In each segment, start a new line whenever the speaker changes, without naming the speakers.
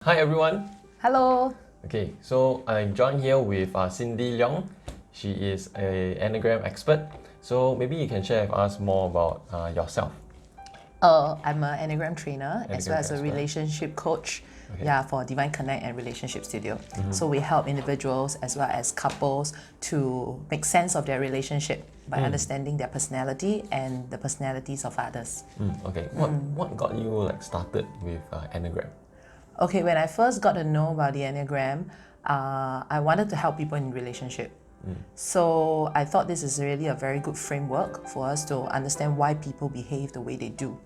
Hi everyone.
Hello.
Okay, so I'm joined here with Cindy Leong. She is an Enneagram expert. So maybe you can share with us more about yourself.
I'm an Enneagram trainer as well
Enneagram
as a
expert.
relationship coach.
Okay.
Yeah, for Divine Connect and Relationship Studio. So we help individuals as well as couples to make sense of their relationship by understanding their personality and the personalities of others.
Okay, what got you started with Enneagram?
Okay, when I first got to know about the Enneagram, I wanted to help people in relationship. So I thought this is really a very good framework for us to understand why people behave the way they do.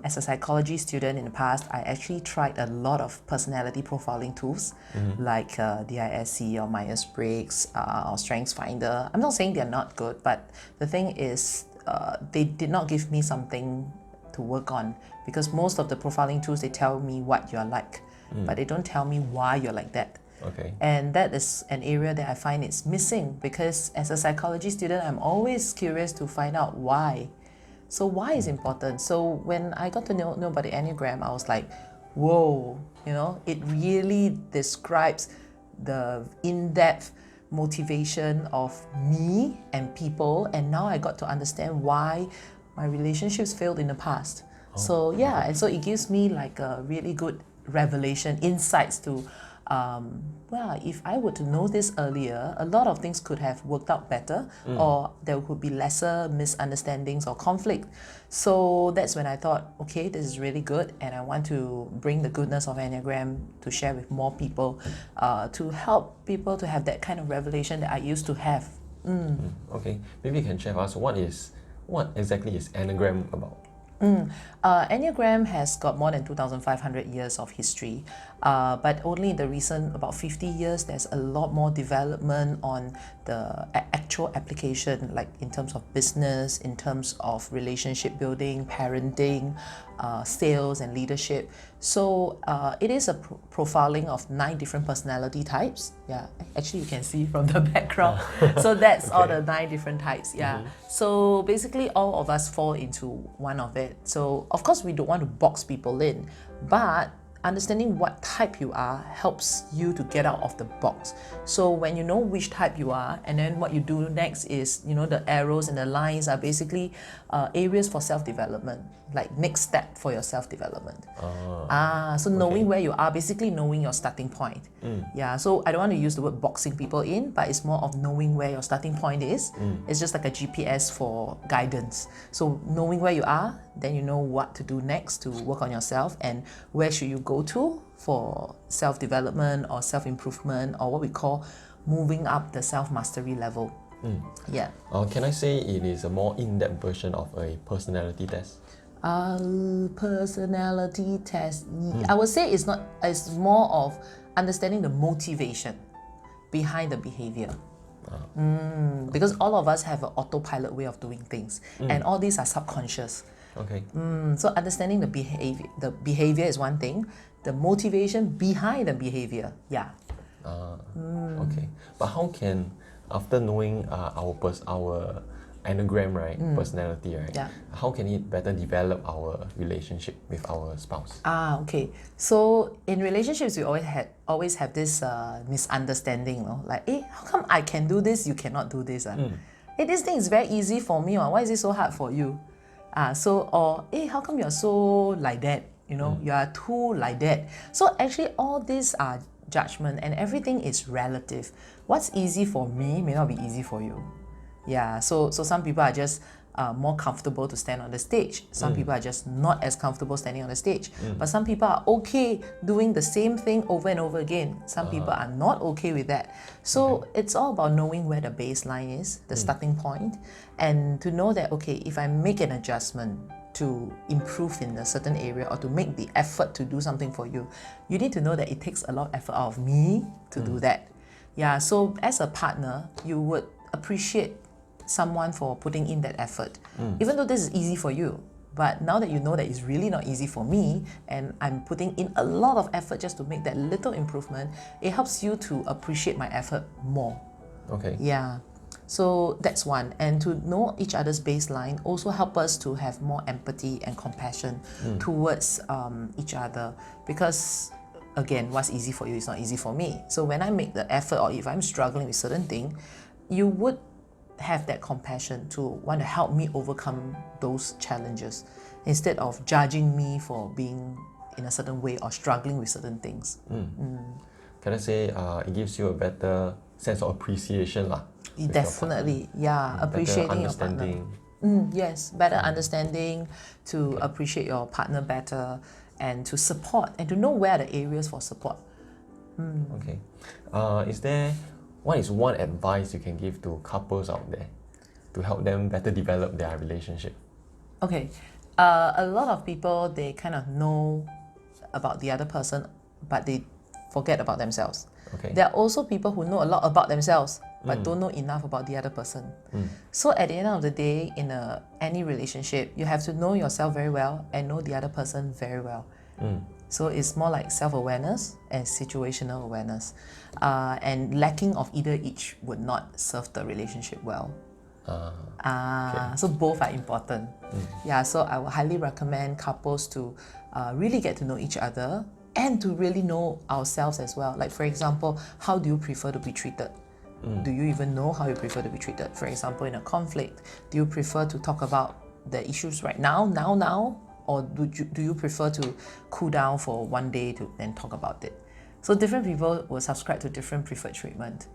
As a psychology student in the past, I actually tried a lot of personality profiling tools like DISC or Myers-Briggs or StrengthsFinder. I'm not saying they're not good, but the thing is they did not give me something to work on, because most of the profiling tools, they tell me what you're like, but they don't tell me why you're like that.
Okay.
And that is an area that I find it's missing, because as a psychology student, I'm always curious to find out why. So why is important? So when I got to know about the Enneagram, I was like, whoa, it really describes the in-depth motivation of me and people, and now I got to understand why my relationships failed in the past. So yeah, and so it gives me like a really good revelation, insights to well, if I were to know this earlier, a lot of things could have worked out better, or there would be lesser misunderstandings or conflict. So that's when I thought, okay, this is really good, and I want to bring the goodness of Enneagram to share with more people, to help people to have that kind of revelation that I used to have.
Okay, maybe you can share with us what exactly is Enneagram about?
Enneagram has got more than 2,500 years of history, but only in the recent about 50 years, there's a lot more development on the actual application, like in terms of business, in terms of relationship building, parenting, sales and leadership. So it is a profiling of 9 different personality types. Yeah, actually you can see from the background. So that's all the 9 different types. Yeah. So basically all of us fall into one of it. So of course we don't want to box people in, but understanding what type you are helps you to get out of the box. So when you know which type you are, and then what you do next is, the arrows and the lines are basically areas for self-development, like next step for your self-development. So knowing where you are, basically knowing your starting point. Yeah, so I don't want to use the word boxing people in, but it's more of knowing where your starting point is. It's just like a GPS for guidance. So knowing where you are, then you know what to do next to work on yourself, and where should you go to for self-development or self-improvement, or what we call moving up the self-mastery level. Yeah.
Can I say it is a more in-depth version of a personality test?
Personality test. I would say it's more of understanding the motivation behind the behavior. Because all of us have an autopilot way of doing things, and all these are subconscious.
Okay.
So understanding the behavior is one thing, the motivation behind the behavior. Yeah.
Okay. But how can, after knowing our Enneagram, right, personality, right,
Yeah.
how can it better develop our relationship with our spouse?
Okay. So in relationships, we always have this misunderstanding, like, how come I can do this, you cannot do this? This thing is very easy for me, why is it so hard for you? How come you're so like that? You are too like that. So actually, all these are judgment, and everything is relative. What's easy for me may not be easy for you. Yeah, so some people are just more comfortable to stand on the stage. Some people are just not as comfortable standing on the stage. But some people are okay doing the same thing over and over again. Some people are not okay with that. So it's all about knowing where the baseline is, the starting point, and to know that, okay, if I make an adjustment to improve in a certain area, or to make the effort to do something for you, you need to know that it takes a lot of effort out of me to do that. Yeah, so as a partner, you would appreciate someone for putting in that effort, even though this is easy for you. But now that you know that it's really not easy for me, and I'm putting in a lot of effort just to make that little improvement, it helps you to appreciate my effort more.
Okay.
Yeah. So that's one. And to know each other's baseline also help us to have more empathy and compassion towards each other, because again, what's easy for you is not easy for me. So when I make the effort, or if I'm struggling with certain thing, you would have that compassion to want to help me overcome those challenges instead of judging me for being in a certain way or struggling with certain things.
Can I say it gives you a better sense of appreciation lah? with your
Definitely, yeah,
partner?
appreciating your
Better
partner.
understanding.
Yes, better understanding, to appreciate your partner better, and to support and to know where are the areas for support.
Okay. What is one advice you can give to couples out there to help them better develop their relationship?
Okay, a lot of people, they kind of know about the other person, but they forget about themselves.
Okay.
There are also people who know a lot about themselves but don't know enough about the other person. So at the end of the day, in any relationship, you have to know yourself very well and know the other person very well. So it's more like self-awareness and situational awareness. And lacking of either each would not serve the relationship well. So both are important. Yeah, so I would highly recommend couples to really get to know each other and to really know ourselves as well. Like, for example, how do you prefer to be treated? Do you even know how you prefer to be treated? For example, in a conflict, do you prefer to talk about the issues right now, or do you prefer to cool down for one day to then talk about it? So different people will subscribe to different preferred treatment.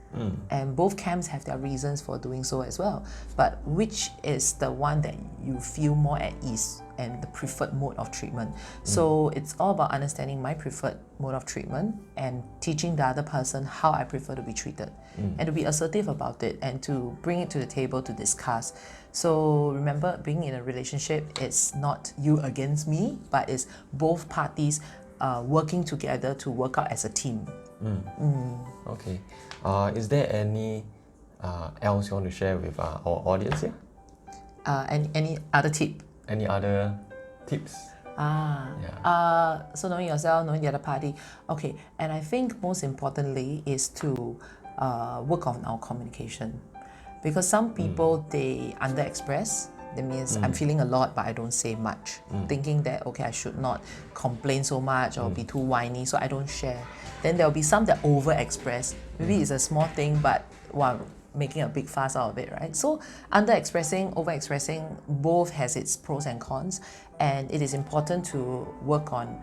And both camps have their reasons for doing so as well. But which is the one that you feel more at ease and the preferred mode of treatment? So it's all about understanding my preferred mode of treatment and teaching the other person how I prefer to be treated. And to be assertive about it and to bring it to the table to discuss. So remember, being in a relationship, it's not you against me, but it's both parties working together to work out as a team.
Okay. Is there any else you want to share with our audience here?
And any other tip?
Any other tips?
So knowing yourself, knowing the other party. Okay, and I think most importantly is to work on our communication. Because some people, they under-express. That means I'm feeling a lot, but I don't say much. Thinking that, okay, I should not complain so much or be too whiny, so I don't share. Then there'll be some that over-express. Maybe it's a small thing, but making a big fuss out of it, right? So under-expressing, over-expressing, both has its pros and cons. And it is important to work on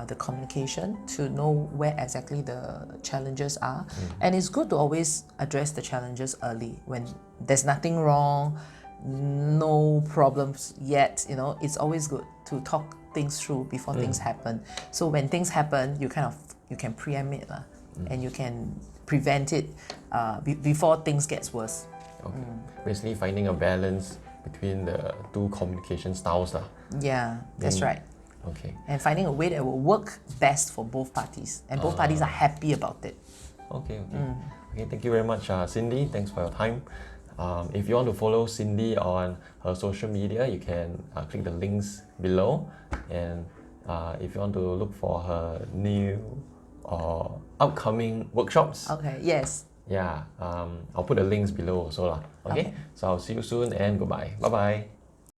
the communication to know where exactly the challenges are. And it's good to always address the challenges early when there's nothing wrong, no problems yet. It's always good to talk things through before things happen. So when things happen, you can preempt it and you can prevent it before things gets worse.
Okay. Basically finding a balance between the two communication styles.
Yeah, that's right.
Okay.
And finding a way that will work best for both parties and both parties are happy about it.
Okay. Okay, thank you very much, Cindy. Thanks for your time. If you want to follow Cindy on her social media, you can click the links below. And if you want to look for her new or upcoming workshops,
Okay, yes.
yeah, I'll put the links below also lah. Okay? So I'll see you soon and goodbye. Bye bye.